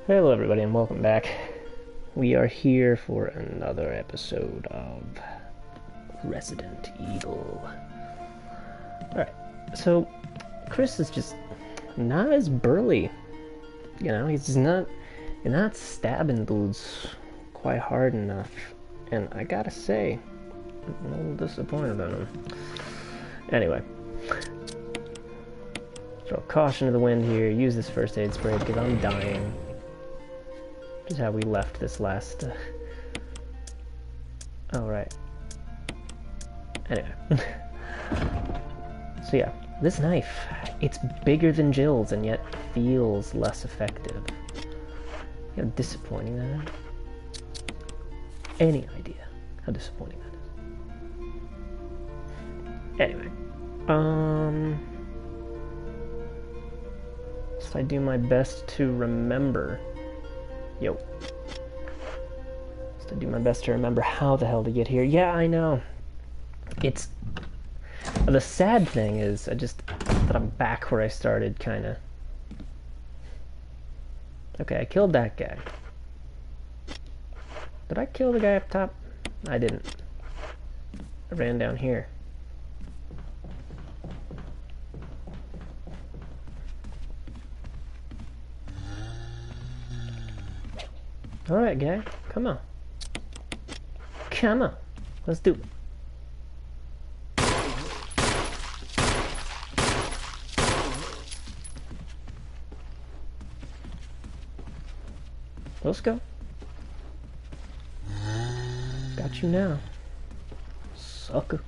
Hello everybody and welcome back. We are here for another episode of Resident Evil. Alright, so Chris is just not as burly. You know, he's not stabbing dudes quite hard enough. And I gotta say, I'm a little disappointed in him. Anyway. Throw caution to the wind here, use this first aid spray because I'm dying. Is how we left this last oh right. Anyway. So yeah, this knife, it's bigger than Jill's and yet feels less effective. You know how disappointing that is? Any idea how disappointing that is? Anyway. So I do my best to remember. Yo. Just to do my best to remember how the hell to get here. Yeah, I know. It's... The sad thing is, that I'm back where I started, kinda. Okay, I killed that guy. Did I kill the guy up top? I didn't. I ran down here. Alright, guy. Come on. Come on. Let's do it. Let's go. Got you now. Sucker.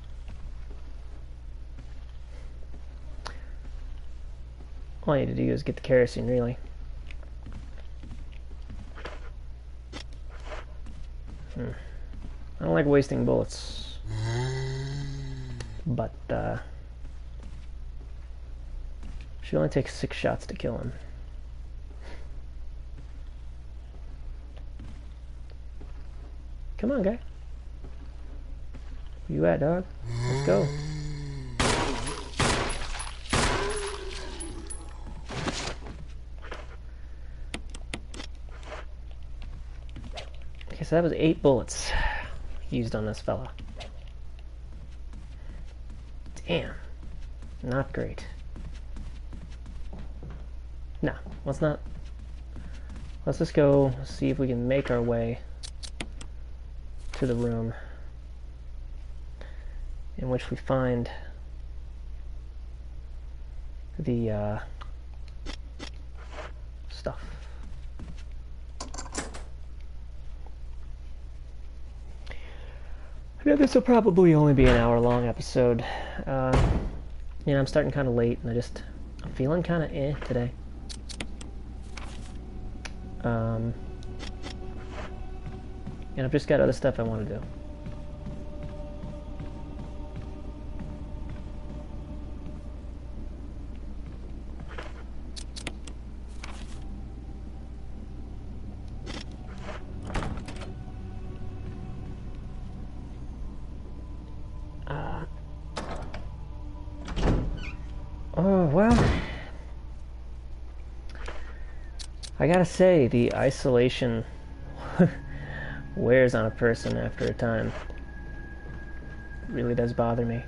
All I need to do is get the kerosene, really. I don't like wasting bullets, but should only take 6 shots to kill him. Come on, guy. Where you at, dog? Let's go. Okay, so that was 8 bullets used on this fella. Damn. Not great. No, let's just go see if we can make our way to the room in which we find the stuff. Yeah, this will probably only be an hour-long episode. You know, I'm starting kind of late, and I'm feeling kind of today. And I've just got other stuff I want to do. Oh, well, I gotta say, the isolation wears on a person after a time. It really does bother me.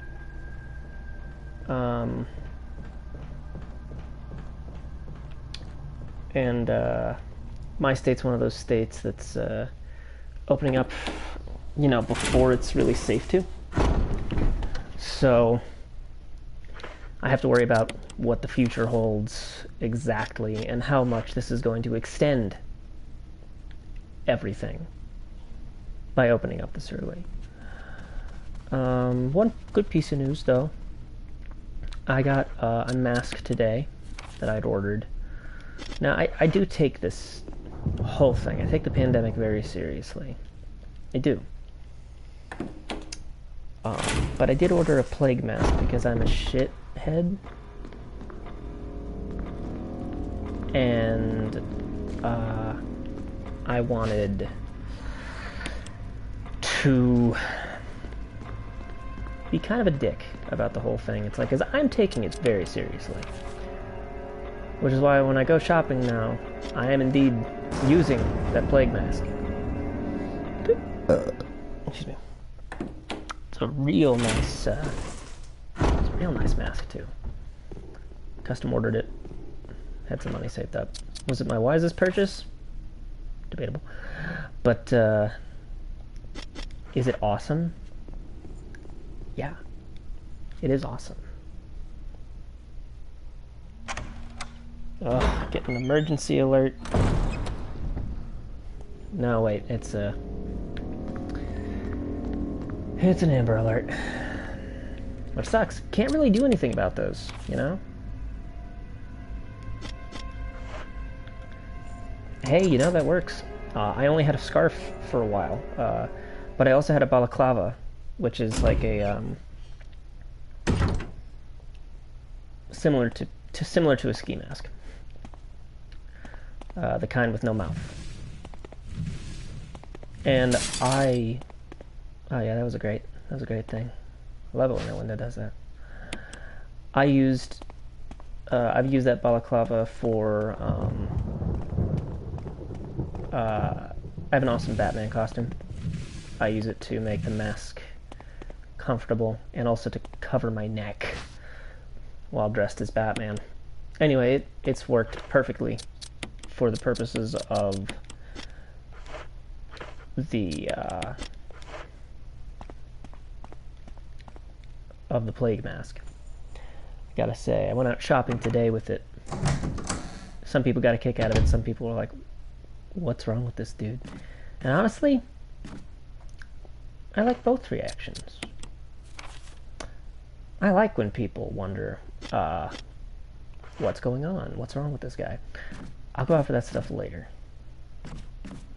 And my state's one of those states that's opening up, you know, before it's really safe to. So I have to worry about what the future holds exactly and how much this is going to extend everything by opening up this early. One good piece of news, though. I got a mask today that I'd ordered. Now, I do take this whole thing. I take the pandemic very seriously. I do. But I did order a plague mask because I'm a shithead. And I wanted to be kind of a dick about the whole thing. It's like, because I'm taking it very seriously. Which is why when I go shopping now, I am indeed using that plague mask. Excuse me. It's a real nice, mask too. Custom ordered it. Had some money saved up. Was it my wisest purchase? Debatable. But, is it awesome? Yeah. It is awesome. Ugh, get an emergency alert. No, wait, it's an Amber Alert. Which sucks. Can't really do anything about those, you know? Hey, you know, that works. I only had a scarf for a while, but I also had a balaclava, which is like a, similar to a ski mask. The kind with no mouth. And oh yeah, that was a great thing. I love it when that window does that. I've used that balaclava for, I have an awesome Batman costume. I use it to make the mask comfortable and also to cover my neck while dressed as Batman. Anyway, it's worked perfectly for the purposes of the plague mask. I gotta say, I went out shopping today with it. Some people got a kick out of it. Some people were like, "What's wrong with this dude?" And honestly, I like both reactions. I like when people wonder, what's going on? What's wrong with this guy? I'll go out for that stuff later.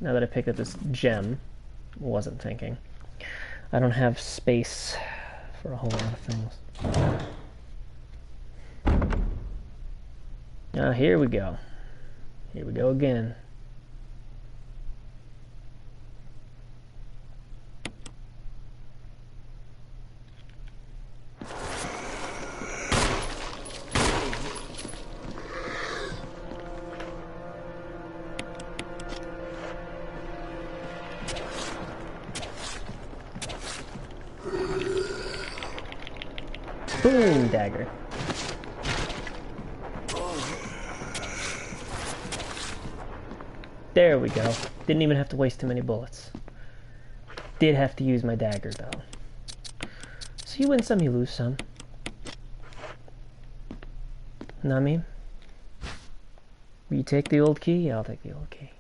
Now that I picked up this gem, wasn't thinking. I don't have space for a whole lot of things. Now here we go. Here we go again. Boom, dagger. There we go. Didn't even have to waste too many bullets. Did have to use my dagger, though. So you win some, you lose some. Know what I mean? You take the old key? Yeah, I'll take the old key.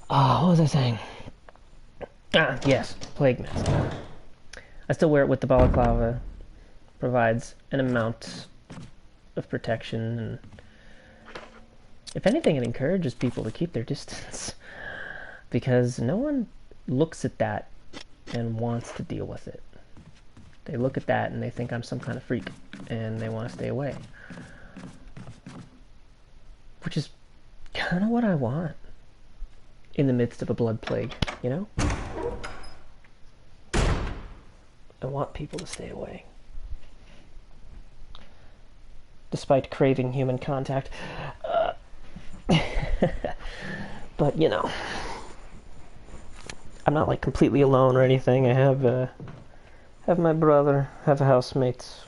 Ah, what was I saying? Ah, yes, plague mask. I still wear it with the balaclava. Provides an amount of protection, and if anything, it encourages people to keep their distance. Because no one looks at that and wants to deal with it. They look at that and they think I'm some kind of freak, and they want to stay away. Which is kind of what I want in the midst of a blood plague, you know? I want people to stay away. Despite craving human contact. But, you know, I'm not like completely alone or anything. I have my brother, have housemates.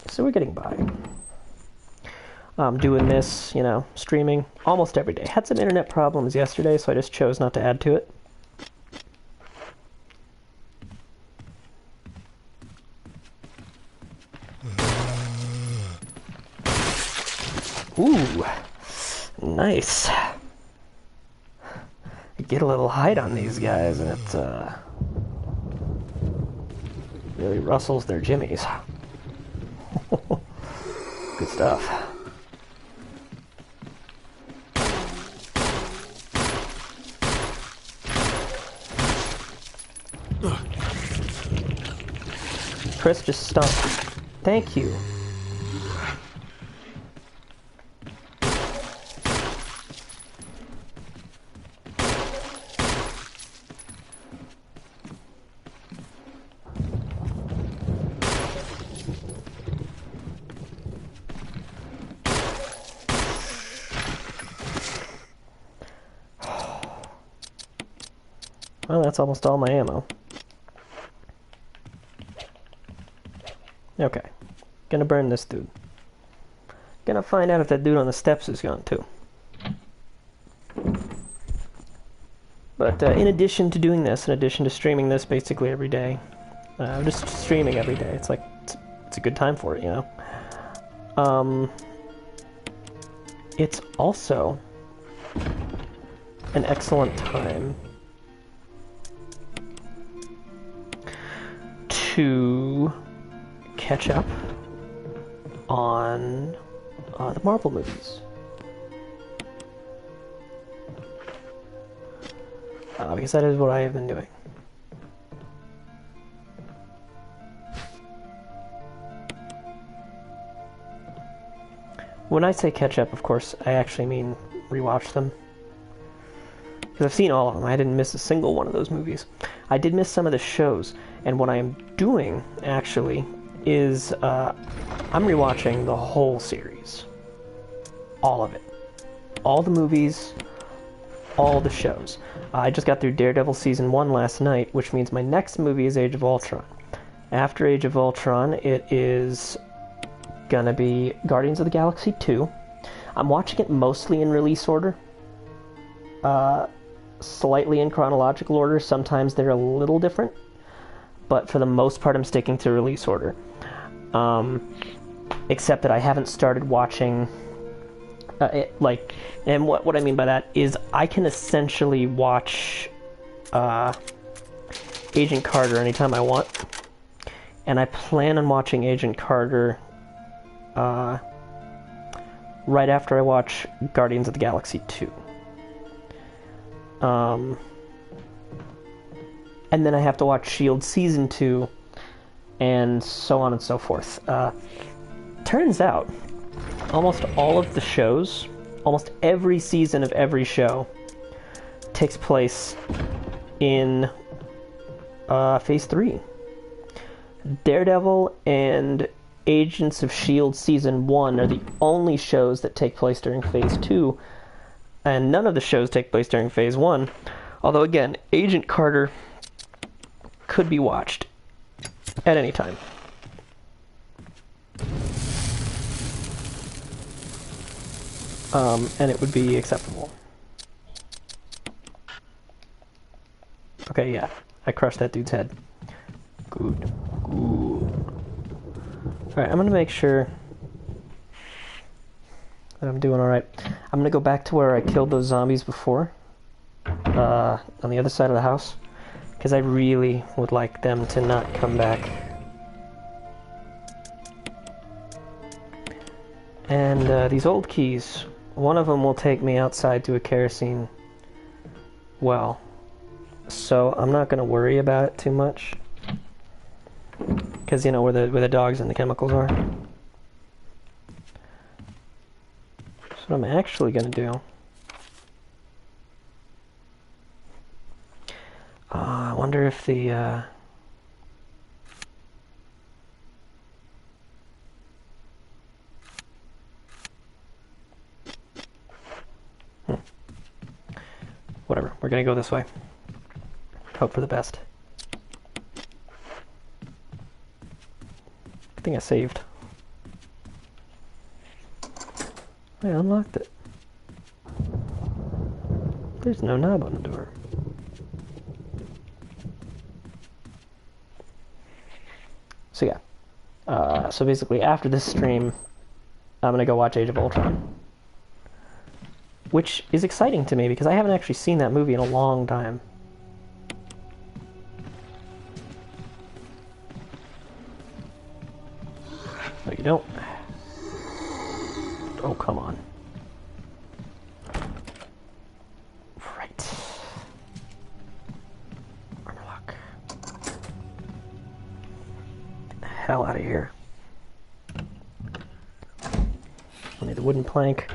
So we're getting by. I'm doing this, you know, streaming almost every day. Had some internet problems yesterday, so I just chose not to add to it. Ooh, nice. You get a little height on these guys, and it really rustles their jimmies. Good stuff. Chris just stumped. Thank you. Well, that's almost all my ammo. Okay. Gonna burn this dude. Gonna find out if that dude on the steps is gone too. But in addition to doing this, in addition to streaming this basically every day, I'm just streaming every day. It's like, it's a good time for it, you know? It's also an excellent time to catch up on the Marvel movies. Because that is what I have been doing. When I say catch up, of course, I actually mean rewatch them. Because I've seen all of them. I didn't miss a single one of those movies. I did miss some of the shows, and what I am doing, actually, is I'm rewatching the whole series. All of it. All the movies, all the shows. I just got through Daredevil Season 1 last night, which means my next movie is Age of Ultron. After Age of Ultron, it is gonna be Guardians of the Galaxy 2. I'm watching it mostly in release order. Slightly in chronological order. Sometimes they're a little different. But for the most part, I'm sticking to release order. Except that I haven't started watching... and what I mean by that is I can essentially watch Agent Carter anytime I want, and I plan on watching Agent Carter right after I watch Guardians of the Galaxy 2. And then I have to watch S.H.I.E.L.D. Season 2, and so on and so forth. Turns out, almost all of the shows, almost every season of every show, takes place in Phase 3. Daredevil and Agents of S.H.I.E.L.D. Season 1 are the only shows that take place during Phase 2, and none of the shows take place during Phase 1. Although, again, Agent Carter could be watched at any time. And it would be acceptable. Okay, yeah. I crushed that dude's head. Good. Good. Alright, I'm gonna make sure that I'm doing alright. I'm gonna go back to where I killed those zombies before. On the other side of the house. Because I really would like them to not come back. And these old keys, one of them will take me outside to a kerosene well. So I'm not going to worry about it too much. Because, you know, where the dogs and the chemicals are. So what I'm actually going to do... I wonder if the... Whatever, we're gonna go this way. Hope for the best. I think I saved. I unlocked it. There's no knob on the door. So yeah. So basically after this stream, I'm gonna go watch Age of Ultron. Which is exciting to me because I haven't actually seen that movie in a long time. No, you don't. Oh, come on. Right. Armorlock. Get the hell out of here. I need a wooden plank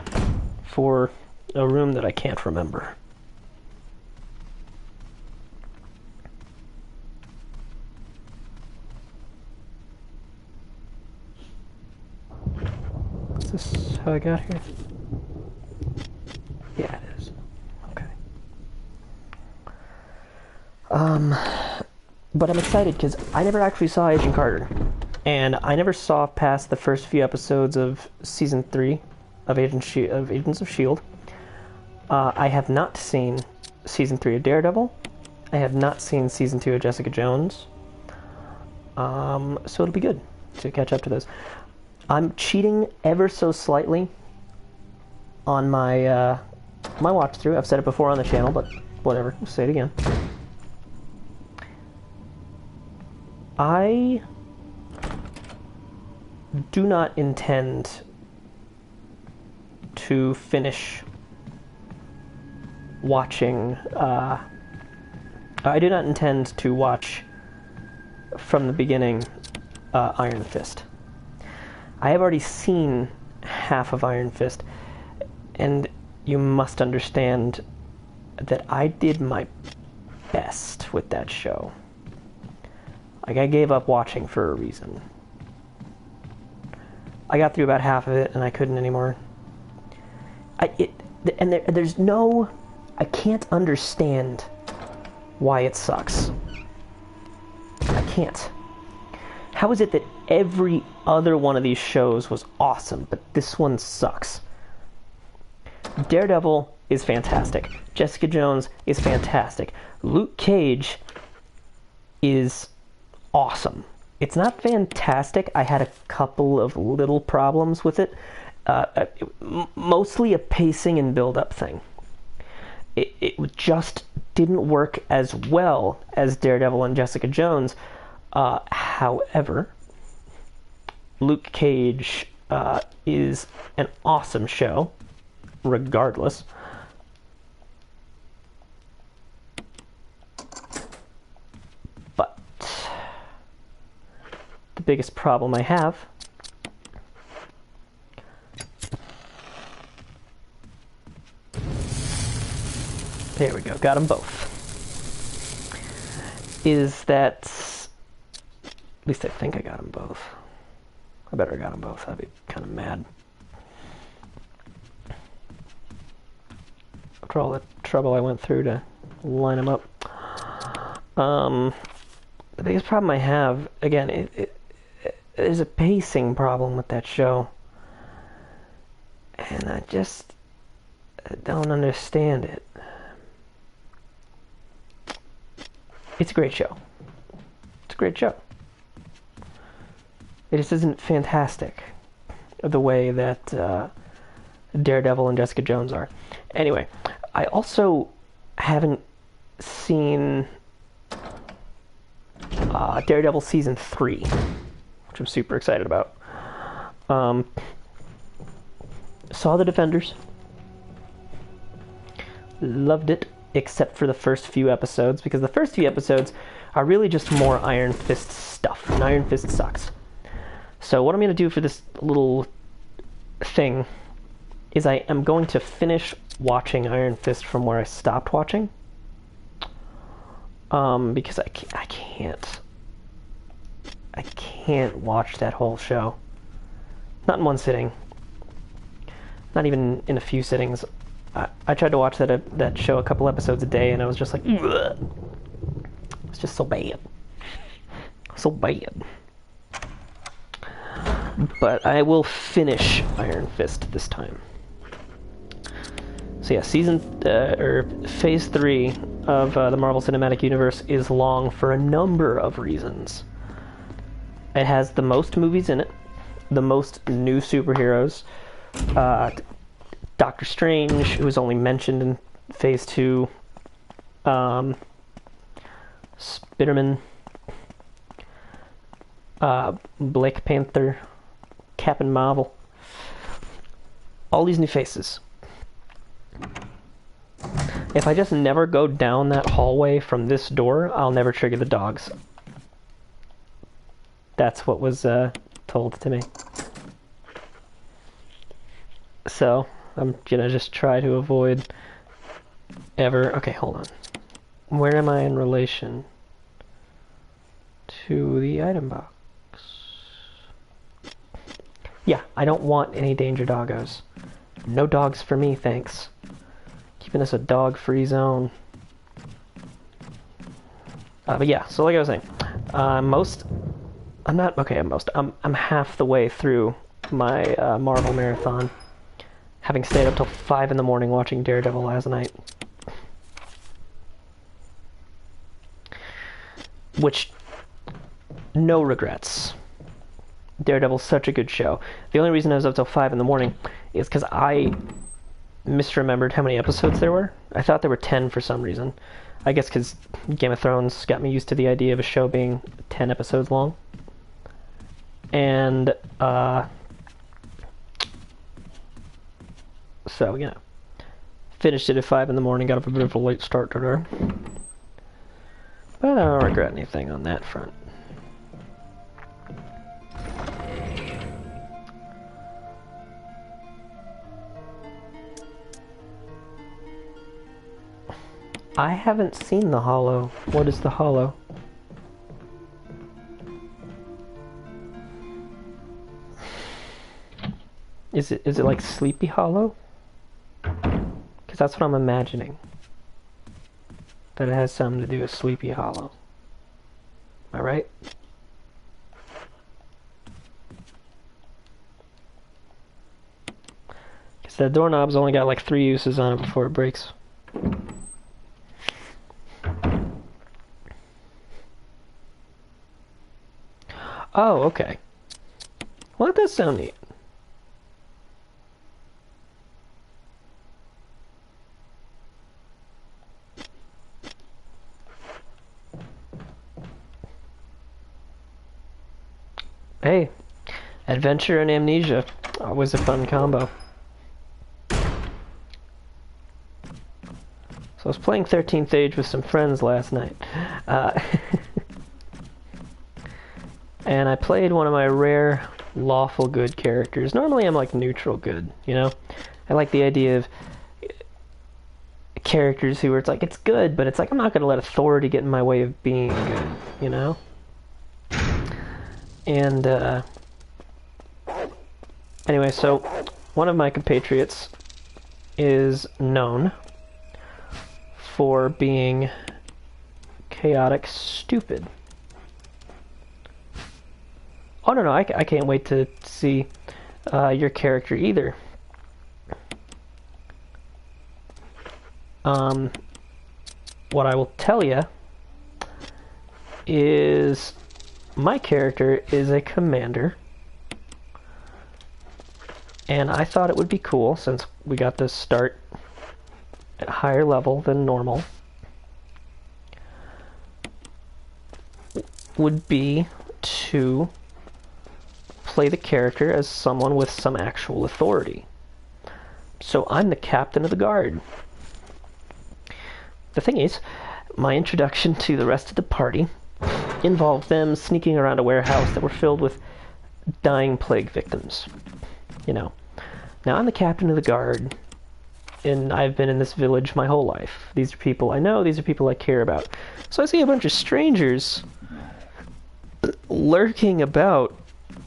for a room that I can't remember. Is this how I got here? Yeah, it is. Okay. But I'm excited because I never actually saw Agent Carter. And I never saw past the first few episodes of Season 3 of Agents of S.H.I.E.L.D. I have not seen Season 3 of Daredevil. I have not seen Season 2 of Jessica Jones. So it'll be good to catch up to those. I'm cheating ever so slightly on my my watch through. I've said it before on the channel, but whatever. I'll say it again. I do not intend to finish watching. I do not intend to watch from the beginning Iron Fist. I have already seen half of Iron Fist, and you must understand that I did my best with that show. Like, I gave up watching for a reason. I got through about half of it, and I couldn't anymore. There's no... I can't understand why it sucks. I can't. How is it that every other one of these shows was awesome, but this one sucks? Daredevil is fantastic. Jessica Jones is fantastic. Luke Cage is awesome. It's not fantastic. I had a couple of little problems with it. Mostly a pacing and build-up thing. It just didn't work as well as Daredevil and Jessica Jones. However, Luke Cage is an awesome show, regardless. But the biggest problem I have there we go, got them both, is that, at least I think I got them both. I better got them both. I'd be kind of mad. After all the trouble I went through to line them up. The biggest problem I have, again, there's a pacing problem with that show. And I just don't understand it. It's a great show. It's a great show. It just isn't fantastic the way that Daredevil and Jessica Jones are. Anyway, I also haven't seen Daredevil Season 3, which I'm super excited about. Saw The Defenders. Loved it, except for the first few episodes, because the first few episodes are really just more Iron Fist stuff, and Iron Fist sucks. So what I'm going to do for this little thing is I am going to finish watching Iron Fist from where I stopped watching. Because I can't watch that whole show. Not in one sitting. Not even in a few sittings. I tried to watch that show a couple episodes a day, and I was just like, ugh. It's just so bad. So bad. But I will finish Iron Fist this time. So yeah, Phase 3 of the Marvel Cinematic Universe is long for a number of reasons. It has the most movies in it, the most new superheroes. Doctor Strange, who was only mentioned in Phase 2. Spider-Man. Black Panther. Captain Marvel. All these new faces. If I just never go down that hallway from this door, I'll never trigger the dogs. That's what was told to me. So, I'm gonna just try to avoid ever... Okay, hold on. Where am I in relation to the item box? Yeah, I don't want any danger doggos. No dogs for me, thanks. Keeping us a dog-free zone. But yeah, so like I was saying, I'm half the way through my Marvel marathon, having stayed up till 5 in the morning watching Daredevil last night. Which, no regrets. Daredevil's such a good show. The only reason I was up till 5 in the morning is because I misremembered how many episodes there were. I thought there were 10 for some reason. I guess because Game of Thrones got me used to the idea of a show being 10 episodes long. And, so, you know, finished it at 5 in the morning, got up a bit of a late start today. But I don't regret anything on that front. I haven't seen the Hollow. What is the Hollow? Is it like Sleepy Hollow? Because that's what I'm imagining. That it has something to do with Sleepy Hollow. Am I right? Because that doorknob's only got like 3 uses on it before it breaks. Oh, okay. Well, that does sound neat. Hey, adventure and amnesia. Always a fun combo. So I was playing 13th Age with some friends last night. And I played one of my rare lawful good characters. Normally I'm like neutral good, you know? I like the idea of characters who are, it's like, it's good, but it's like, I'm not going to let authority get in my way of being good, you know? And, anyway, so one of my compatriots is known for being chaotic stupid. Oh, no, I can't wait to see your character either. What I will tell you is my character is a commander, and I thought it would be cool, since we got to start at a higher level than normal, would be to play the character as someone with some actual authority. So I'm the captain of the guard. The thing is, my introduction to the rest of the party involved them sneaking around a warehouse that were filled with dying plague victims. You know. Now, I'm the captain of the guard, and I've been in this village my whole life. These are people I know, these are people I care about. So I see a bunch of strangers lurking about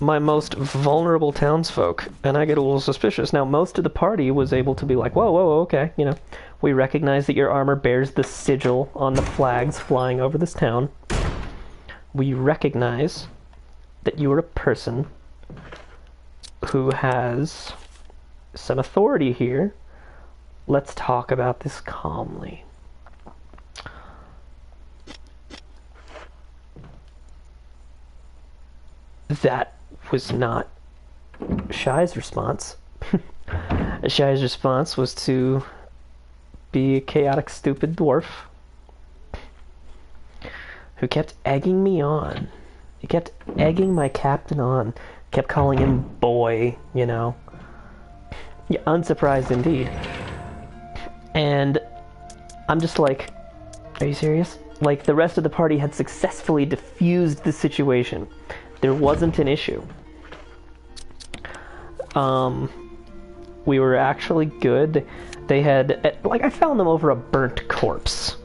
my most vulnerable townsfolk, and I get a little suspicious. Now, most of the party was able to be like, whoa, whoa, okay, you know, we recognize that your armor bears the sigil on the flags flying over this town. We recognize that you are a person who has some authority here. Let's talk about this calmly. That was not Shai's response. Shai's response was to be a chaotic, stupid dwarf who kept egging me on. He kept egging my captain on. Kept calling him boy, you know. Yeah, unsurprised indeed. And I'm just like, are you serious? Like, the rest of the party had successfully diffused the situation. There wasn't an issue. We were actually good. They had, like, I found them over a burnt corpse.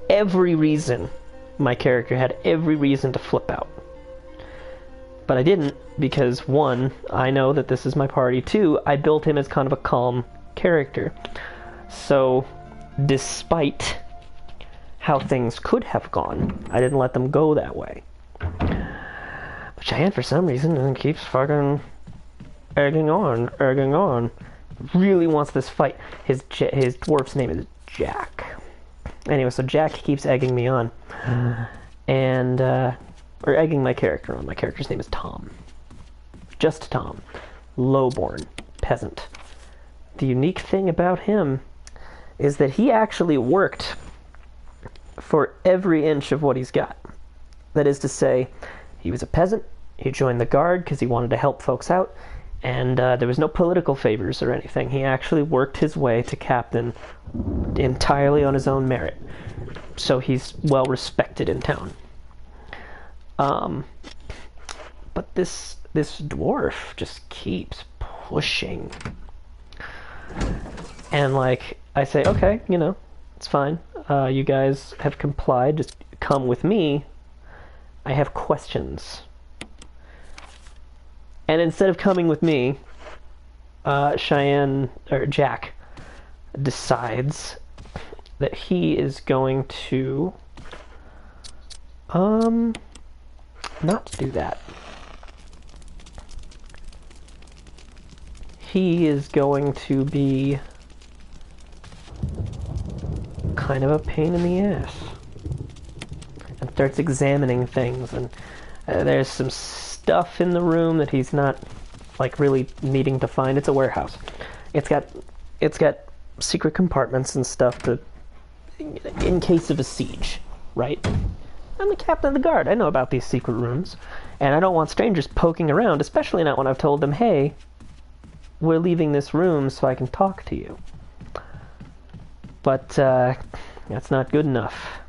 Every reason. My character had every reason to flip out. But I didn't, because 1, I know that this is my party. 2, I built him as kind of a calm character. So, despite how things could have gone. I didn't let them go that way. But Cheyenne, for some reason, keeps fucking egging on. Really wants this fight. His dwarf's name is Jack. Anyway, so Jack keeps egging me on. And, or egging my character on. My character's name is Tom. Just Tom. Lowborn. Peasant. The unique thing about him is that he actually worked for every inch of what he's got. That is to say, he was a peasant, he joined the guard because he wanted to help folks out, and there was no political favors or anything. He actually worked his way to captain entirely on his own merit. So he's well respected in town. But this dwarf just keeps pushing. And like, I say, okay, you know, it's fine. You guys have complied, just come with me. I have questions. And instead of coming with me, Jack decides that he is going to not do that. He is going to be kind of a pain in the ass and starts examining things, and there's some stuff in the room that he's not like really needing to find. It's a warehouse. It's got secret compartments and stuff to, in case of a siege, right? I'm the captain of the guard. I know about these secret rooms, and I don't want strangers poking around, especially not when I've told them, hey, we're leaving this room so I can talk to you. But that's not good enough.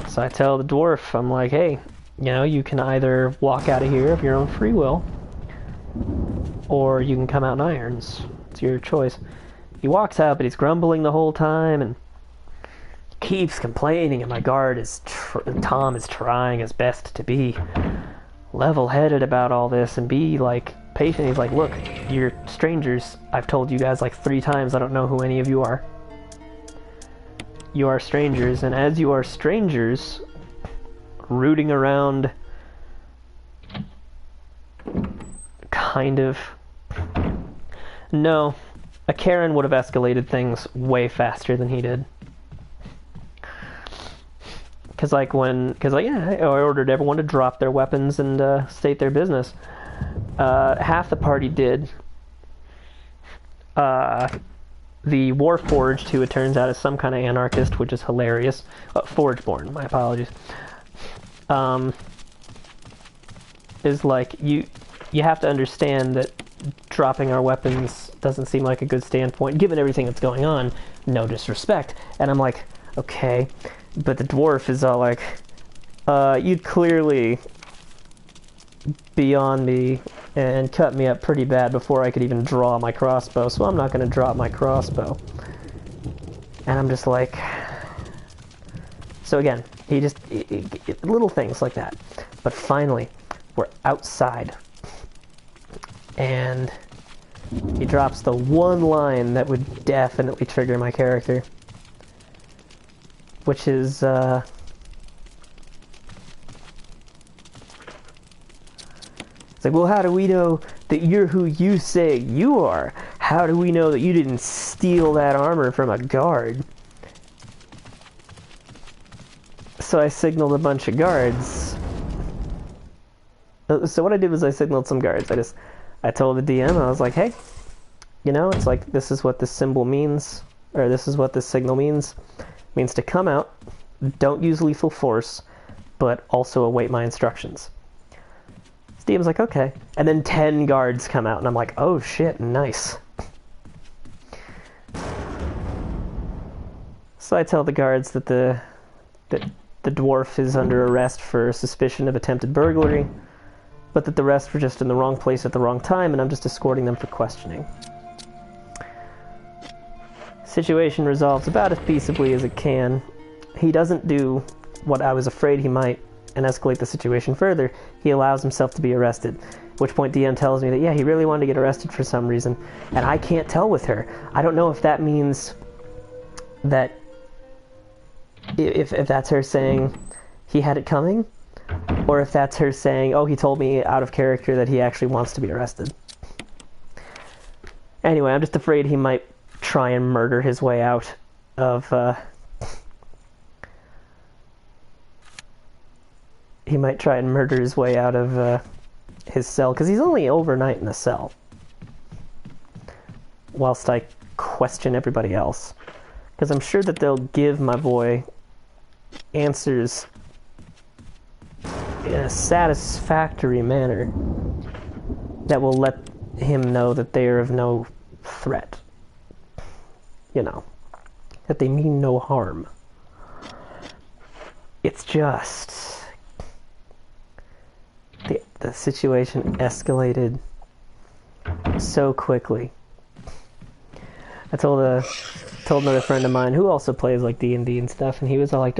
So I tell the dwarf, I'm like, hey, you know, you can either walk out of here of your own free will, or you can come out in irons. It's your choice. He walks out, but he's grumbling the whole time and keeps complaining, and my guard Tom is trying his best to be level-headed about all this and be like patient. He's like, look, you're strangers. I've told you guys like 3 times I don't know who any of you are. You are strangers, and as you are strangers, rooting around kind of... No, a Karen would have escalated things way faster than he did. Because I ordered everyone to drop their weapons and state their business. Half the party did. The Warforged, who it turns out is some kind of anarchist, which is hilarious. Forgeborn, my apologies. Is like, you have to understand that dropping our weapons doesn't seem like a good standpoint, given everything that's going on. No disrespect. And I'm like, okay. But the dwarf is all like, you'd clearly be on me and cut me up pretty bad before I could even draw my crossbow, so I'm not going to drop my crossbow. And I'm just like... So again, little things like that. But finally, we're outside. And he drops the one line that would definitely trigger my character. Which is, it's like, well, how do we know that you're who you say you are? How do we know that you didn't steal that armor from a guard? So I signaled a bunch of guards. So what I did was I signaled some guards. I told the DM, I was like, hey, you know, it's like, this is what this symbol means, or this is what this signal means. It means to come out, don't use lethal force, but also await my instructions. DM's like, okay. And then 10 guards come out, and I'm like, oh shit, nice. So I tell the guards that the dwarf is under arrest for suspicion of attempted burglary, but that the rest were just in the wrong place at the wrong time, and I'm just escorting them for questioning. Situation resolves about as peaceably as it can. He doesn't do what I was afraid he might and escalate the situation further. He allows himself to be arrested, at which point DM tells me that, yeah, he really wanted to get arrested for some reason, and I can't tell with her. I don't know if that means that if that's her saying he had it coming, or if that's her saying, oh, he told me out of character that he actually wants to be arrested. Anyway, I'm just afraid he might try and murder his way out of, he might try and murder his way out of, his cell, because he's only overnight in the cell. Whilst I question everybody else. Because I'm sure that they'll give my boy answers in a satisfactory manner that will let him know that they are of no threat. You know, that they mean no harm. It's just the situation escalated so quickly. I told another friend of mine who also plays like D&D and stuff, and he was all like,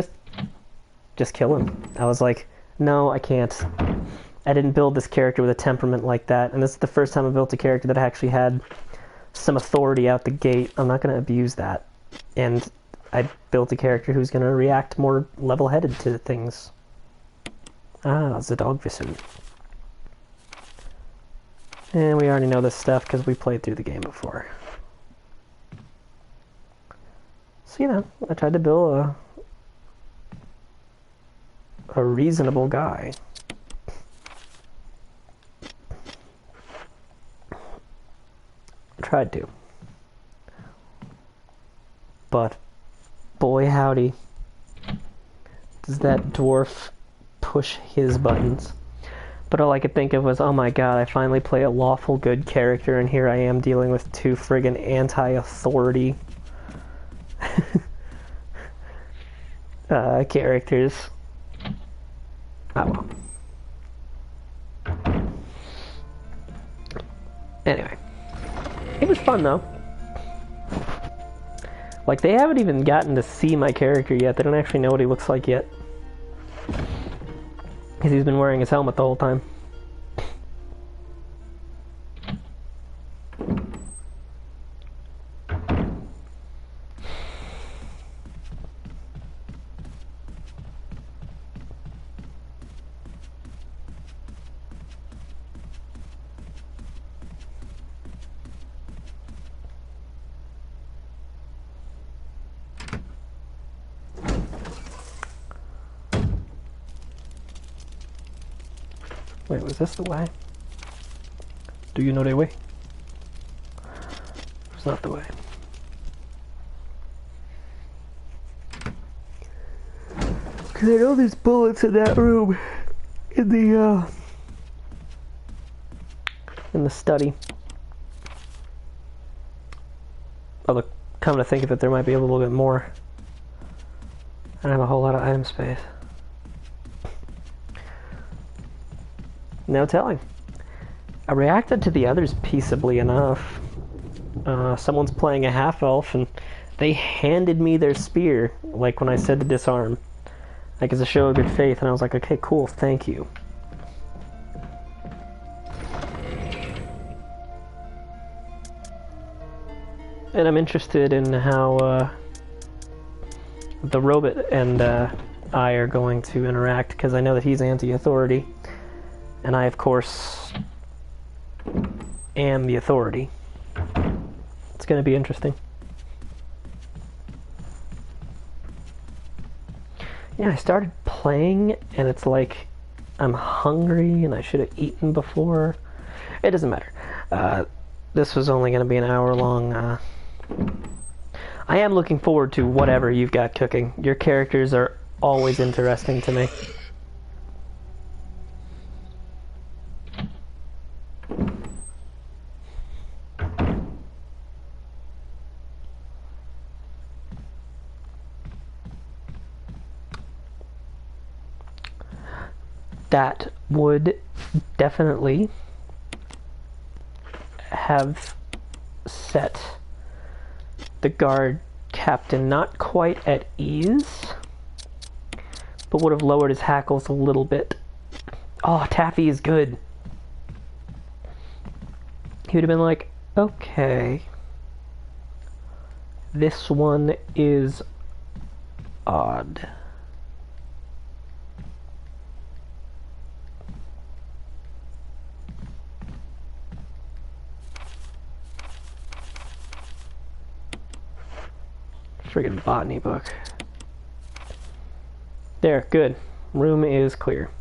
just kill him. I was like, no, I can't. I didn't build this character with a temperament like that, and this is the first time I built a character that actually had some authority out the gate. I'm not going to abuse that. And I built a character who's going to react more level-headed to things. Ah, it's a dog vision. And we already know this stuff because we played through the game before. So, you know, I tried to build a reasonable guy. Tried to. But, boy howdy, does that dwarf push his buttons. But all I could think of was, oh my god, I finally play a lawful good character, and here I am dealing with two friggin' anti-authority characters. Oh well. Anyway. It was fun though. Like, they haven't even gotten to see my character yet. They don't actually know what he looks like yet. Because he's been wearing his helmet the whole time. Wait, was this the way? Do you know the way? It's not the way. Because I know there's bullets in that room. In the study. Although, come to think of it, there might be a little bit more. I don't have a whole lot of item space. No telling. I reacted to the others peaceably enough. Someone's playing a half-elf, and they handed me their spear, like when I said to disarm. Like, as a show of good faith, and I was like, okay, cool, thank you. And I'm interested in how the robot and I are going to interact, because I know that he's anti-authority. And I, of course, am the authority. It's going to be interesting. Yeah, I started playing, and it's like I'm hungry, and I should have eaten before. It doesn't matter. This was only going to be an hour long. I am looking forward to whatever you've got cooking. Your characters are always interesting to me. That would definitely have set the guard captain not quite at ease, but would have lowered his hackles a little bit. Oh, Taffy is good. He would have been like, okay, this one is odd. Friggin' botany book. There, good. Room is clear.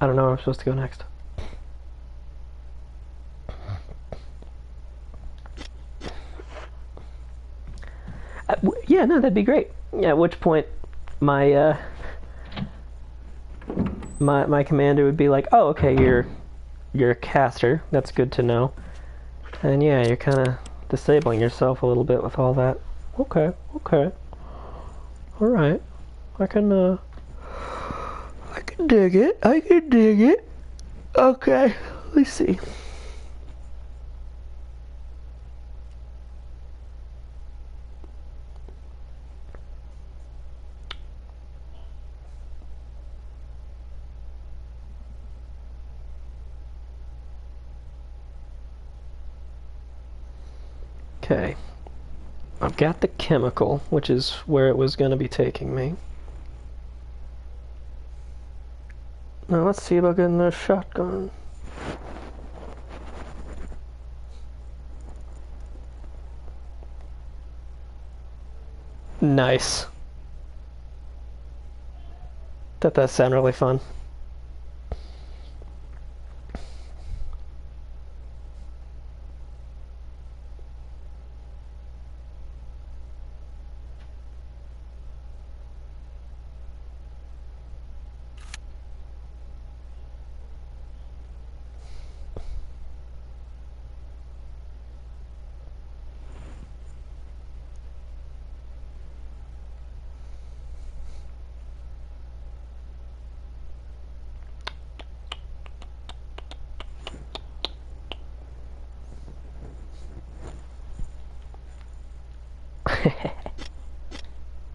I don't know where I'm supposed to go next. Yeah, no, that'd be great. Yeah, at which point my my commander would be like, "Oh, okay, you're a caster. That's good to know." And yeah, you're kind of disabling yourself a little bit with all that. Okay, okay. All right. I can dig it. I can dig it. Okay, let's see. Okay. I've got the chemical, which is where it was going to be taking me. Now let's see about getting the shotgun. Nice. That does sound really fun.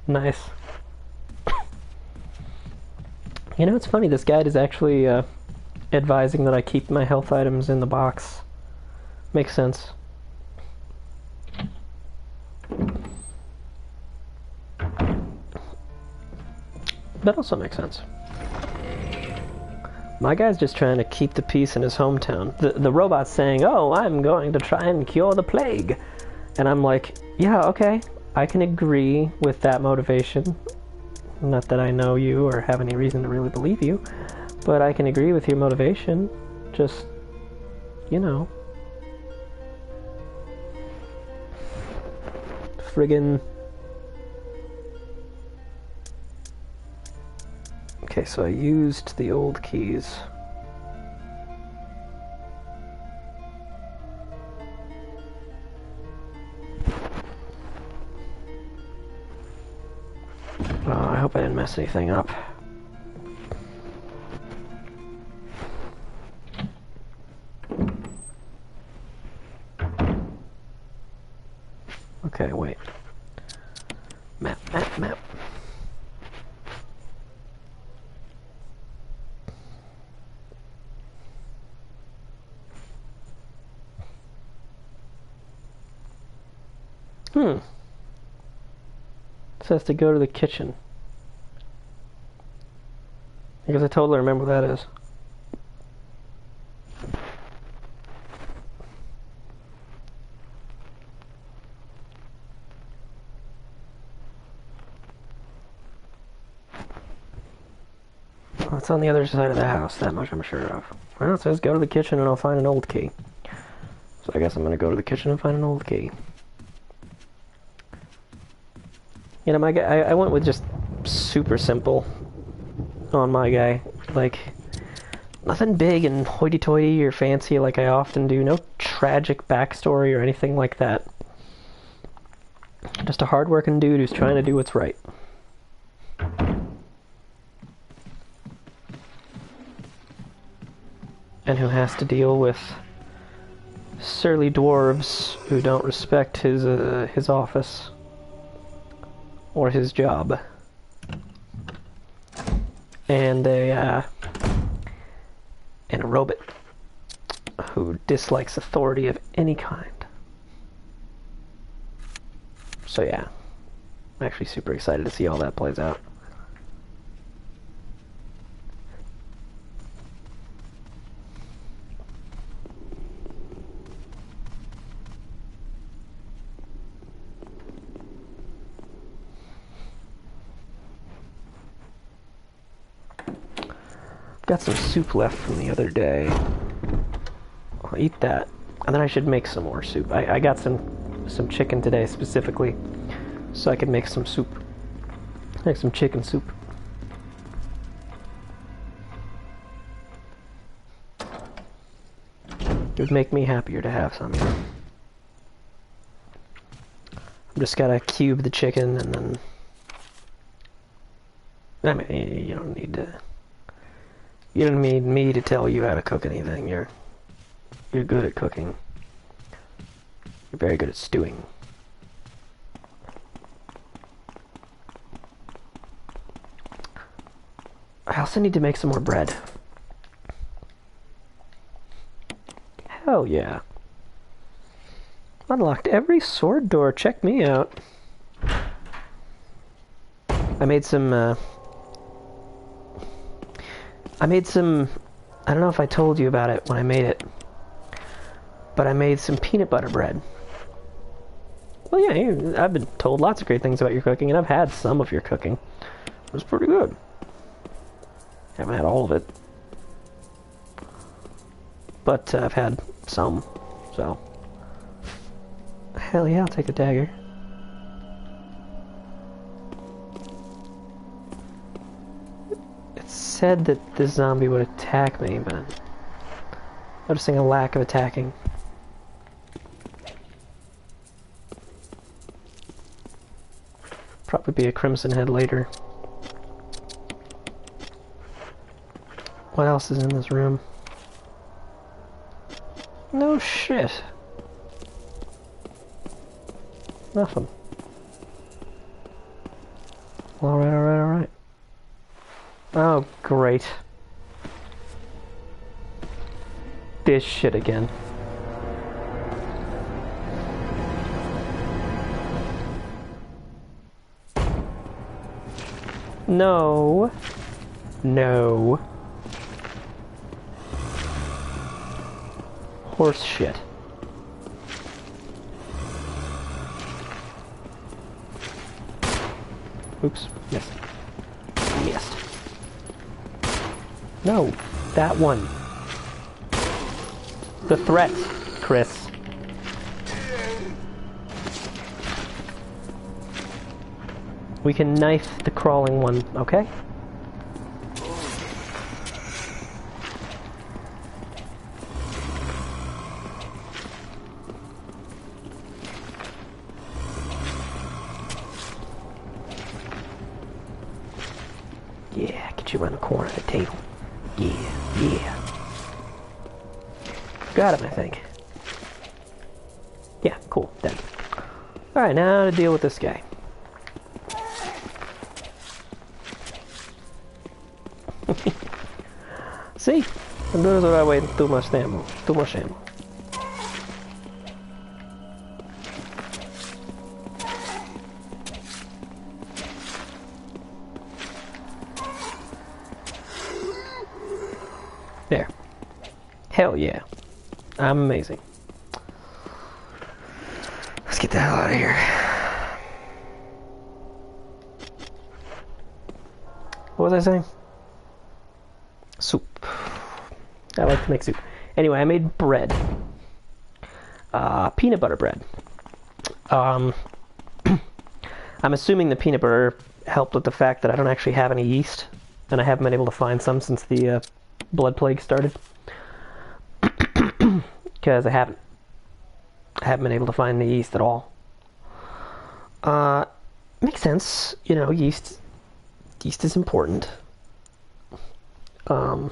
Nice. You know, it's funny, this guide is actually advising that I keep my health items in the box. Makes sense. That also makes sense. My guy's just trying to keep the peace in his hometown. The robot's saying, "Oh, I'm going to try and cure the plague." And I'm like, yeah, okay, I can agree with that motivation. Not that I know you or have any reason to really believe you, but I can agree with your motivation. Just, you know. Friggin'. Okay, so I used the old keys. Oh, I hope I didn't mess anything up. Okay, wait. Map. It says to go to the kitchen. Because I totally remember what that is. Well, it's on the other side of the house, that much I'm sure of. Well, it says go to the kitchen and I'll find an old key. So I guess I'm gonna go to the kitchen and find an old key. You know, my guy, I went with just super simple on my guy. Like, nothing big and hoity-toity or fancy like I often do. No tragic backstory or anything like that. Just a hard-working dude who's trying to do what's right. And who has to deal with surly dwarves who don't respect his office or his job, and a robot who dislikes authority of any kind. So yeah, I'm actually super excited to see how that plays out. Got some soup left from the other day. I'll eat that, and then I should make some more soup. I got some chicken today specifically, so I could make some soup. Make some chicken soup. It would make me happier to have some. I'm just gotta cube the chicken, and then I mean, you don't need to. You don't need me to tell you how to cook anything. You're good at cooking. You're very good at stewing. I also need to make some more bread. Hell yeah. Unlocked every sword door. Check me out. I made some, I don't know if I told you about it when I made it, but I made some peanut butter bread. Well, yeah, I've been told lots of great things about your cooking, and I've had some of your cooking. It was pretty good. Haven't had all of it, but I've had some, so. Hell yeah, I'll take a dagger. It said that this zombie would attack me, but I'm noticing a lack of attacking. Probably be a crimson head later. What else is in this room? No shit. Nothing. Alright, alright, alright. Oh, great. This shit again. No. No. Horse shit. Oops, missed. Missed. No, that one. The threat, Chris. We can knife the crawling one, okay? Yeah, get you around the corner of the table. Yeah, yeah. Got him, I think. Yeah, cool, dead. Alright, now to deal with this guy. See? I'm doing this without waiting too much ammo. Too much ammo. There. Hell yeah. I'm amazing. Let's get the hell out of here. What was I saying? Soup. I like to make soup. Anyway, I made bread. Peanut butter bread. I'm assuming the peanut butter helped with the fact that I don't actually have any yeast, and I haven't been able to find some since the blood plague started. Because I haven't been able to find the yeast at all. Makes sense, you know. Yeast is important. Oh,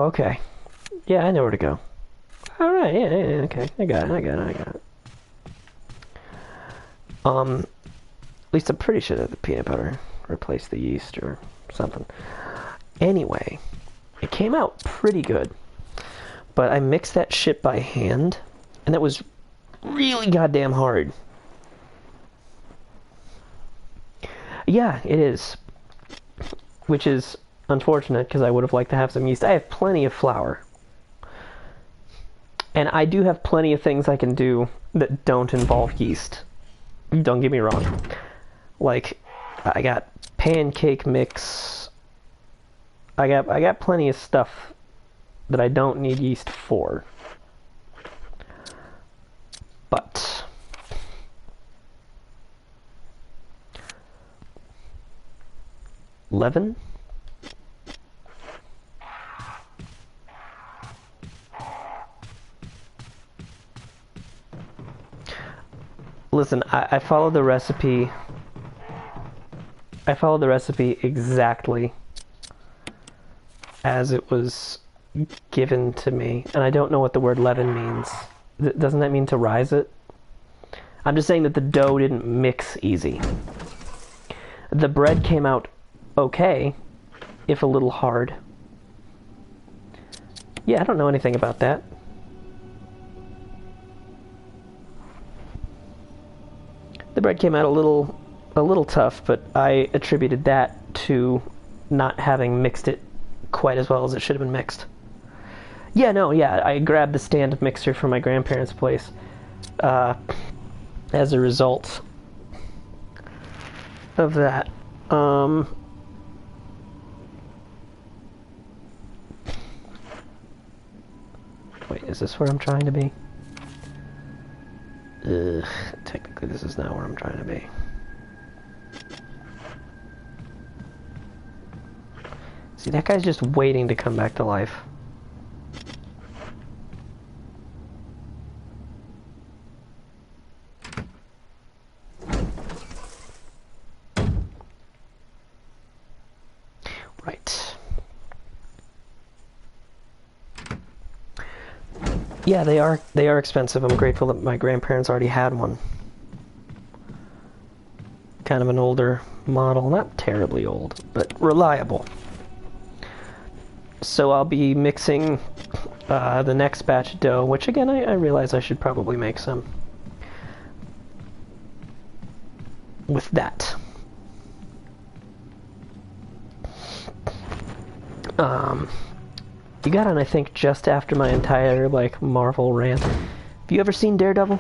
okay. Yeah, I know where to go. All right, yeah, okay. I got it. least I'm pretty sure that the peanut butter replaced the yeast or something. Anyway, it came out pretty good. But I mixed that shit by hand, and it was really goddamn hard. Yeah, it is. Which is unfortunate, because I would have liked to have some yeast. I have plenty of flour. And I do have plenty of things I can do that don't involve yeast. Don't get me wrong. Like, I got pancake mix. I got plenty of stuff that I don't need yeast for. But leaven? Listen, I followed the recipe. I followed the recipe exactly as it was given to me, and I don't know what the word leaven means. Doesn't that mean to rise it? I'm just saying that the dough didn't mix easy. The bread came out okay, if a little hard. Yeah, I don't know anything about that. The bread came out a little tough, but I attributed that to not having mixed it quite as well as it should have been mixed. Yeah, no, yeah, I grabbed the stand mixer from my grandparents' place as a result of that. Wait, is this where I'm trying to be? Technically this is not where I'm trying to be. See, that guy's just waiting to come back to life. Right. Yeah, they are expensive. I'm grateful that my grandparents already had one. Kind of an older model, not terribly old, but reliable. So I'll be mixing the next batch of dough, which again, I realize I should probably make some with that. You got on, I think, just after my entire, like, Marvel rant. Have you ever seen Daredevil?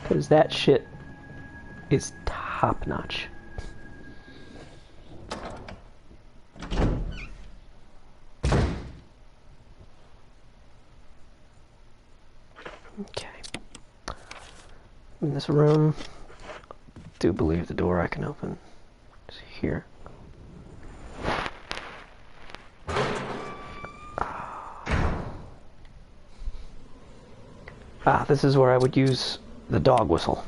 Because that shit is top-notch. Okay. In this room, I do believe the door I can open is here. Ah, this is where I would use the dog whistle.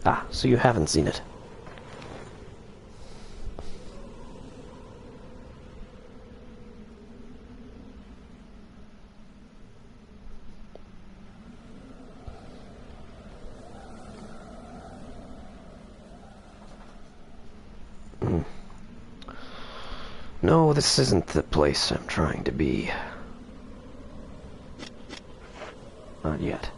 Ah, so you haven't seen it. No, this isn't the place I'm trying to be. Not yet.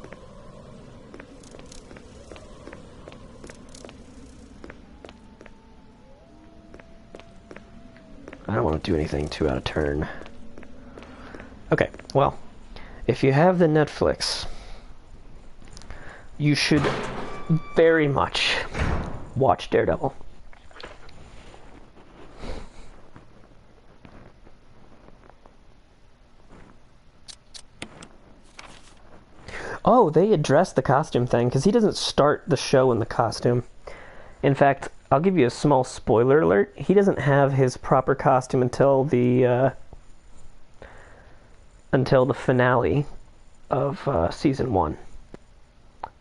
I don't want to do anything too out of turn. Okay, well, if you have the Netflix, you should very much watch Daredevil. Oh, they addressed the costume thing, because he doesn't start the show in the costume. In fact, I'll give you a small spoiler alert. He doesn't have his proper costume until the finale of season 1.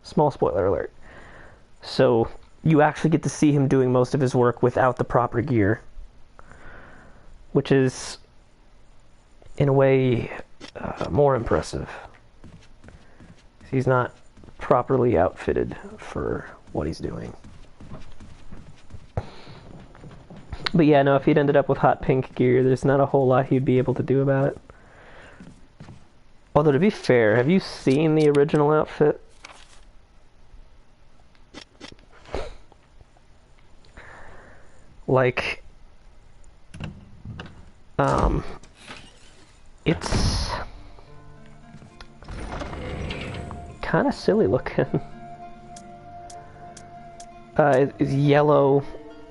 Small spoiler alert. So you actually get to see him doing most of his work without the proper gear, which is, in a way, more impressive. He's not properly outfitted for what he's doing. But yeah, no, if he'd ended up with hot pink gear, there's not a whole lot he'd be able to do about it. Although, to be fair, have you seen the original outfit? Like, it's kind of silly looking. It's yellow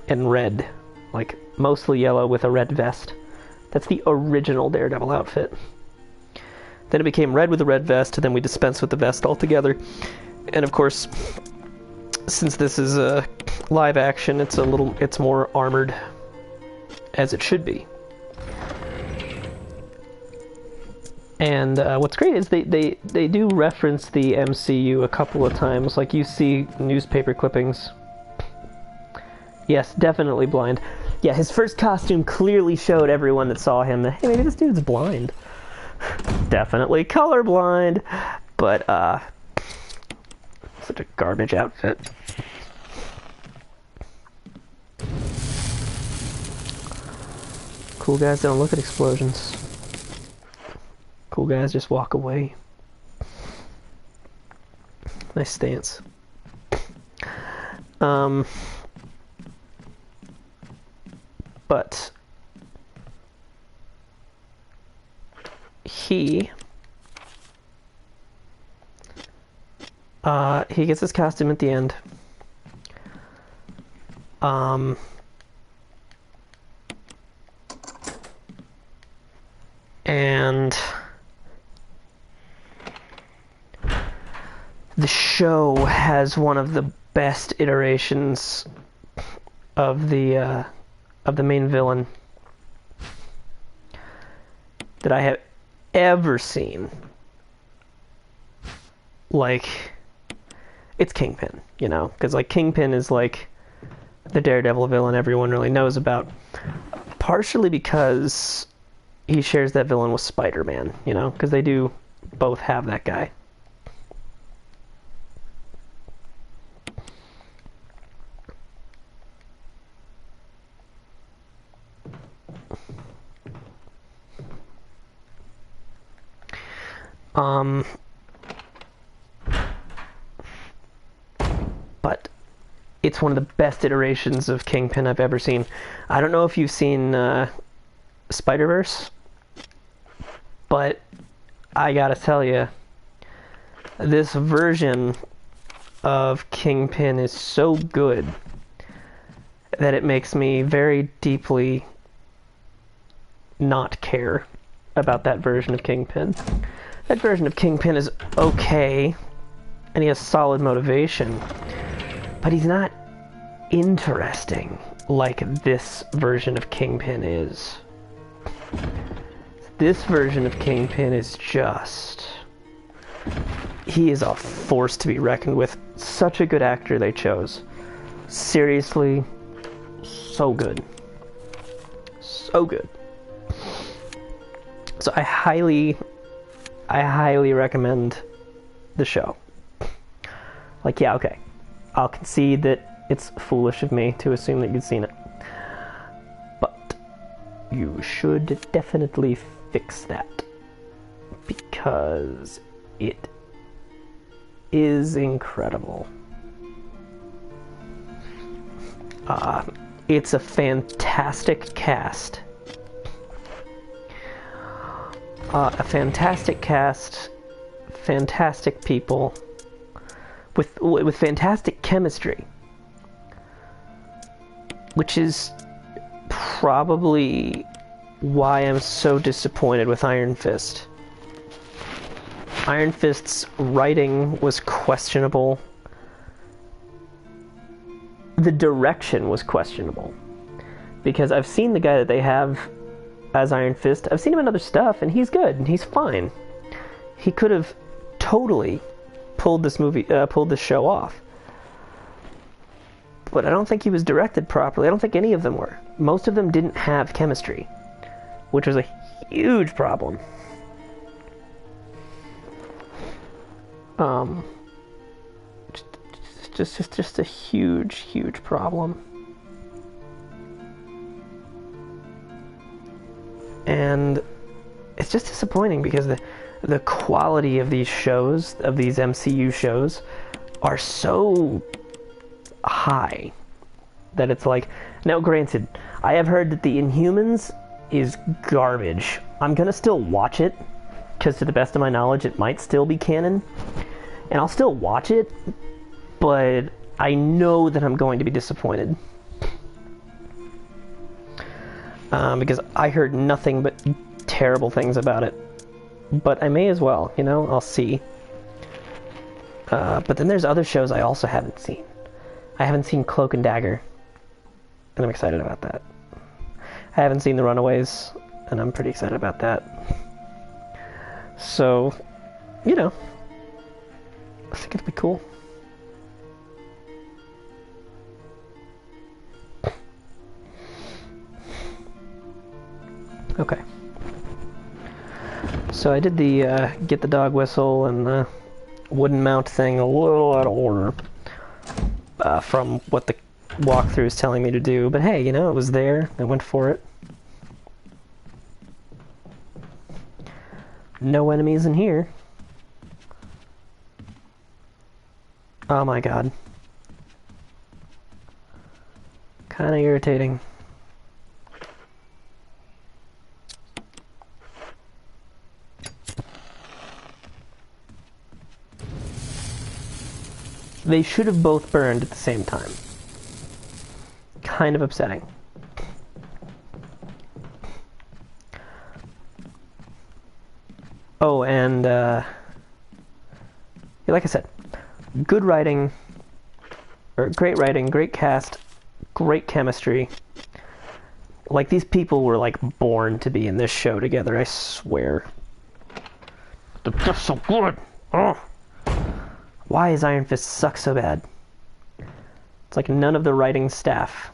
and red. Like, mostly yellow with a red vest. That's the original Daredevil outfit. Then it became red with a red vest, and then we dispensed with the vest altogether. And of course, since this is a live action, it's more armored, as it should be. And what's great is they do reference the MCU a couple of times. Like, you see newspaper clippings. Yes, definitely blind. Yeah, his first costume clearly showed everyone that saw him that, hey, maybe this dude's blind. Definitely colorblind, but such a garbage outfit. Cool guys don't look at explosions. Cool guys just walk away. Nice stance. But he gets his costume at the end. And the show has one of the best iterations of the main villain that I have ever seen. Like, it's Kingpin, you know, because like Kingpin is like the Daredevil villain everyone really knows about, partially because he shares that villain with Spider-Man, you know, because they do both have that guy. But it's one of the best iterations of Kingpin I've ever seen. I don't know if you've seen Spider-Verse, but I gotta tell you, this version of Kingpin is so good that it makes me very deeply not care about that version of Kingpin. That version of Kingpin is okay, and he has solid motivation, but he's not interesting like this version of Kingpin is. This version of Kingpin is just... he is a force to be reckoned with. Such a good actor they chose. Seriously, so good. So good. So I highly recommend the show. Like, yeah, okay. I'll concede that it's foolish of me to assume that you'd seen it. But you should definitely fix that. Because it is incredible. It's a fantastic cast. A fantastic cast, fantastic people, with fantastic chemistry, which is probably why I'm so disappointed with Iron Fist. Iron Fist's writing was questionable. The direction was questionable. Because I've seen the guy that they have as Iron Fist, I've seen him in other stuff, and he's good, and he's fine. He could have totally pulled this show off. but I don't think he was directed properly. I don't think any of them were. Most of them didn't have chemistry, which was a huge problem. Just a huge problem. And it's just disappointing because the quality of these shows, of these MCU shows, are so high that it's like, now granted, I have heard that the Inhumans is garbage. I'm gonna still watch it, because to the best of my knowledge it might still be canon, and I'll still watch it, but I know that I'm going to be disappointed. Because I heard nothing but terrible things about it. But I may as well, you know, I'll see. But then there's other shows I also haven't seen. I haven't seen Cloak and Dagger, and I'm excited about that. I haven't seen The Runaways, and I'm pretty excited about that. So, you know, I think it'll be cool. Okay. So I did the get the dog whistle and the wooden mount thing a little out of order from what the walkthrough is telling me to do. But hey, you know, it was there. I went for it. No enemies in here. Oh my god. Kinda irritating. They should have both burned at the same time. Kind of upsetting. Oh, and like I said, good writing, or great writing, great cast, great chemistry. Like, these people were like born to be in this show together, I swear. They're just so good. Oh. Why does Iron Fist suck so bad? It's like none of the writing staff.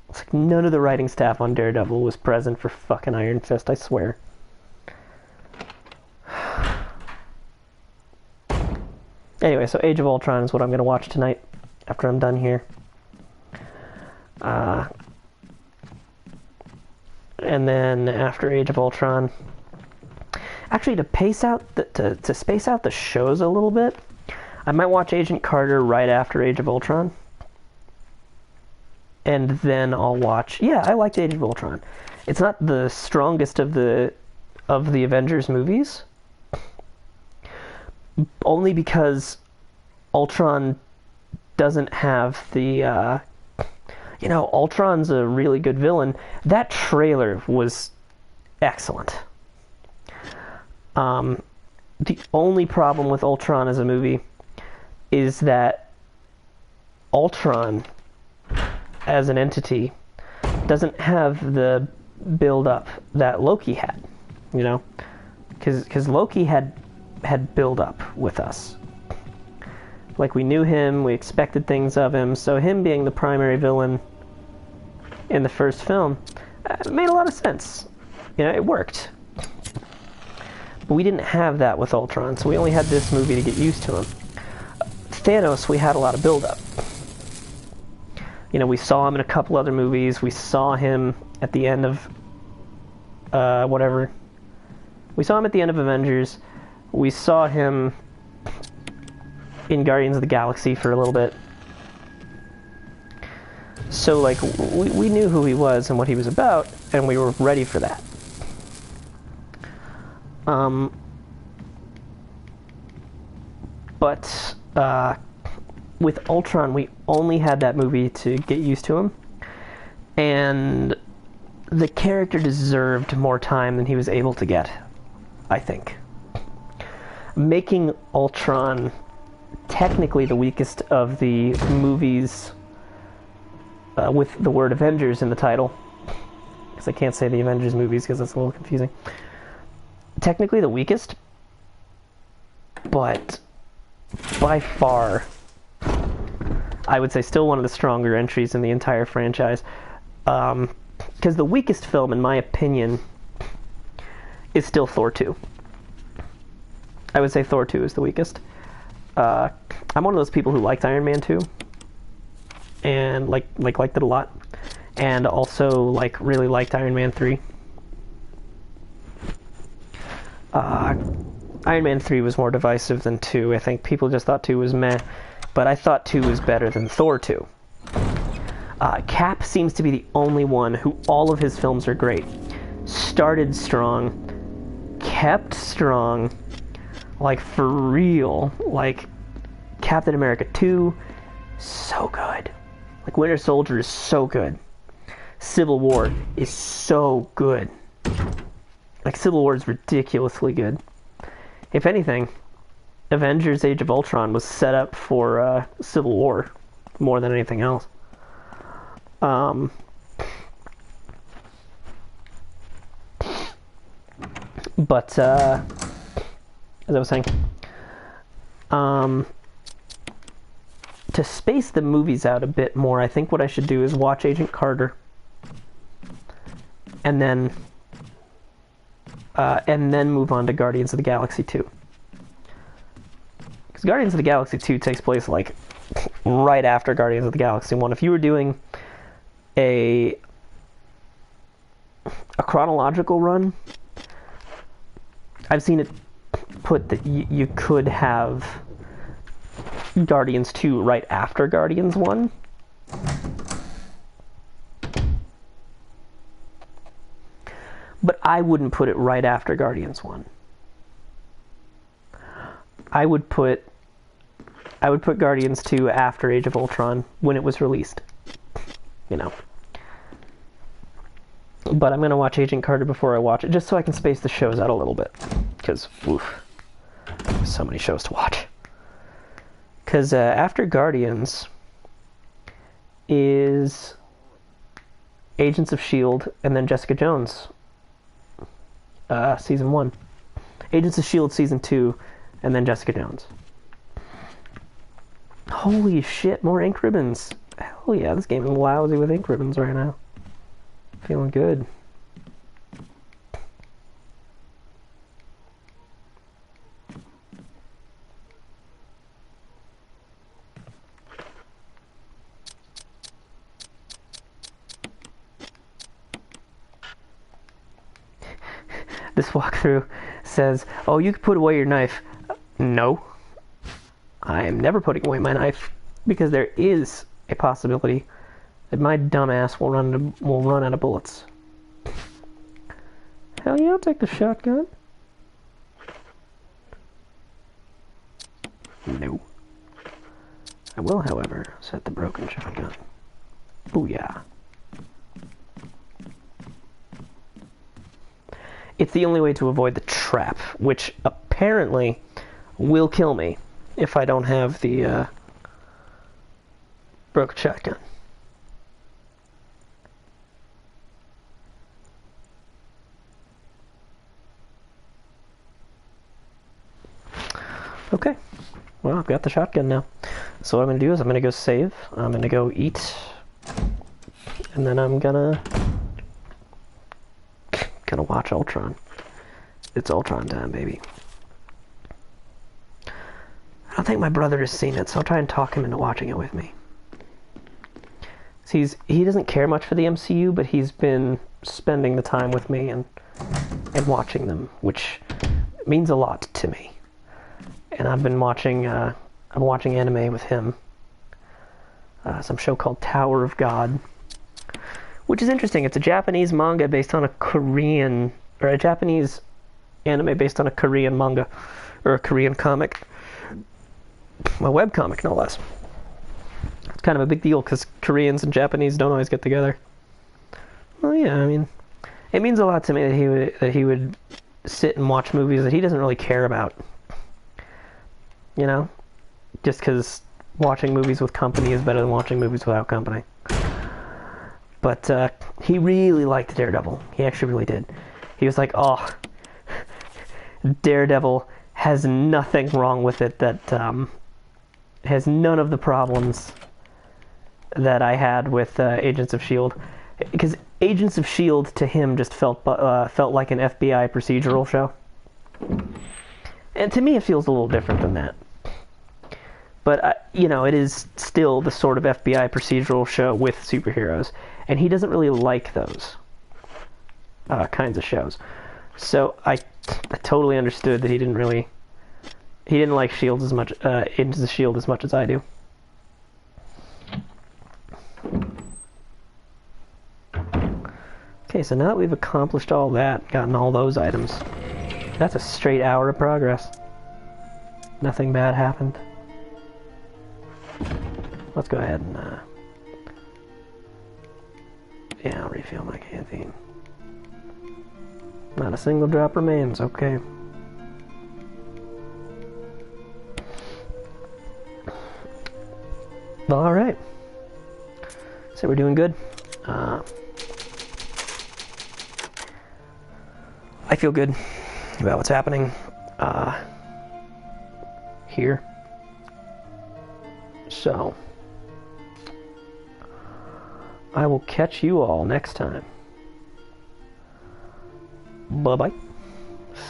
It's like none of the writing staff on Daredevil was present for fucking Iron Fist, I swear. Anyway, so Age of Ultron is what I'm going to watch tonight after I'm done here. And then after Age of Ultron... Actually, to pace out to space out the shows a little bit, I might watch Agent Carter right after Age of Ultron, and then I'll watch. Yeah, I liked Age of Ultron. It's not the strongest of the Avengers movies, only because Ultron doesn't have the. You know, Ultron's a really good villain. That trailer was excellent. The only problem with Ultron as a movie is that Ultron, as an entity, doesn't have the build-up that Loki had, you know? Because Loki had build-up with us. Like, we knew him, we expected things of him, so him being the primary villain in the first film made a lot of sense. You know, it worked. But we didn't have that with Ultron, so we only had this movie to get used to him. Thanos, we had a lot of build-up. You know, we saw him in a couple other movies. We saw him at the end of... whatever. We saw him at the end of Avengers. We saw him in Guardians of the Galaxy for a little bit. So, like, we knew who he was and what he was about, and we were ready for that. But with Ultron, we only had that movie to get used to him, and the character deserved more time than he was able to get, I think. Making Ultron technically the weakest of the movies with the word Avengers in the title, because I can't say the Avengers movies because that's a little confusing. Technically the weakest, but by far, I would say, still one of the stronger entries in the entire franchise. Because the weakest film, in my opinion, is still Thor 2. I would say Thor 2 is the weakest. I'm one of those people who liked Iron Man 2, and liked it a lot, and also really liked Iron Man 3. Iron Man 3 was more divisive than 2. I think people just thought 2 was meh, but I thought 2 was better than Thor 2. Cap seems to be the only one who all of his films are great. Started strong, kept strong, for real. Captain America 2, so good. Winter Soldier is so good. Civil War is so good. Civil War is ridiculously good. If anything, Avengers Age of Ultron was set up for Civil War more than anything else. But as I was saying, to space the movies out a bit more, I think what I should do is watch Agent Carter, and then move on to Guardians of the Galaxy 2. Because Guardians of the Galaxy 2 takes place right after Guardians of the Galaxy 1. If you were doing a chronological run, I've seen it put that you could have Guardians 2 right after Guardians 1. But I wouldn't put it right after Guardians 1. I would put Guardians 2 after Age of Ultron when it was released. But I'm going to watch Agent Carter before I watch it, just so I can space the shows out a little bit. Because, so many shows to watch. Because after Guardians is Agents of S.H.I.E.L.D. and then Jessica Jones, Season 1. Agents of S.H.I.E.L.D. Season 2, and then Jessica Jones. Holy shit, more ink ribbons. Hell yeah, this game is lousy with ink ribbons right now. Feeling good. This walkthrough says, oh, you can put away your knife. No. I am never putting away my knife, because there is a possibility that my dumbass will run out of bullets. Hell yeah, I'll take the shotgun. No. I will, however, set the broken shotgun. Booyah. It's the only way to avoid the trap, which apparently will kill me if I don't have the broken shotgun. Okay, well, I've got the shotgun now. So what I'm going to do is I'm going to go save, I'm going to go eat, and then I'm gonna watch Ultron. It's Ultron time, baby. I don't think my brother has seen it, so I'll try and talk him into watching it with me. He doesn't care much for the MCU, but he's been spending the time with me and watching them, which means a lot to me. And I've been watching anime with him. Some show called Tower of God, which is interesting. It's a Japanese manga based on a Korean, or a Japanese anime based on a Korean manga, or a Korean comic. A webcomic, no less. It's kind of a big deal because Koreans and Japanese don't always get together. Well, yeah, I mean, it means a lot to me that he would sit and watch movies that he doesn't really care about. You know? Just because watching movies with company is better than watching movies without company. But he really liked Daredevil. He actually really did. He was like, oh, Daredevil has nothing wrong with it that has none of the problems that I had with Agents of S.H.I.E.L.D. Because Agents of S.H.I.E.L.D. to him just felt like an FBI procedural show. And to me it feels a little different than that. But, it is still the sort of FBI procedural show with superheroes. And he doesn't really like those kinds of shows. So I totally understood that he didn't like S.H.I.E.L.D. as much, Agents of S.H.I.E.L.D. as much as I do. Okay, so now that we've accomplished all that, gotten all those items, that's a straight hour of progress. Nothing bad happened. Let's go ahead and, I'll refill my canteen. Not a single drop remains, okay. Well, alright. So we're doing good. I feel good about what's happening here. So, I will catch you all next time. Bye-bye.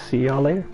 See y'all later.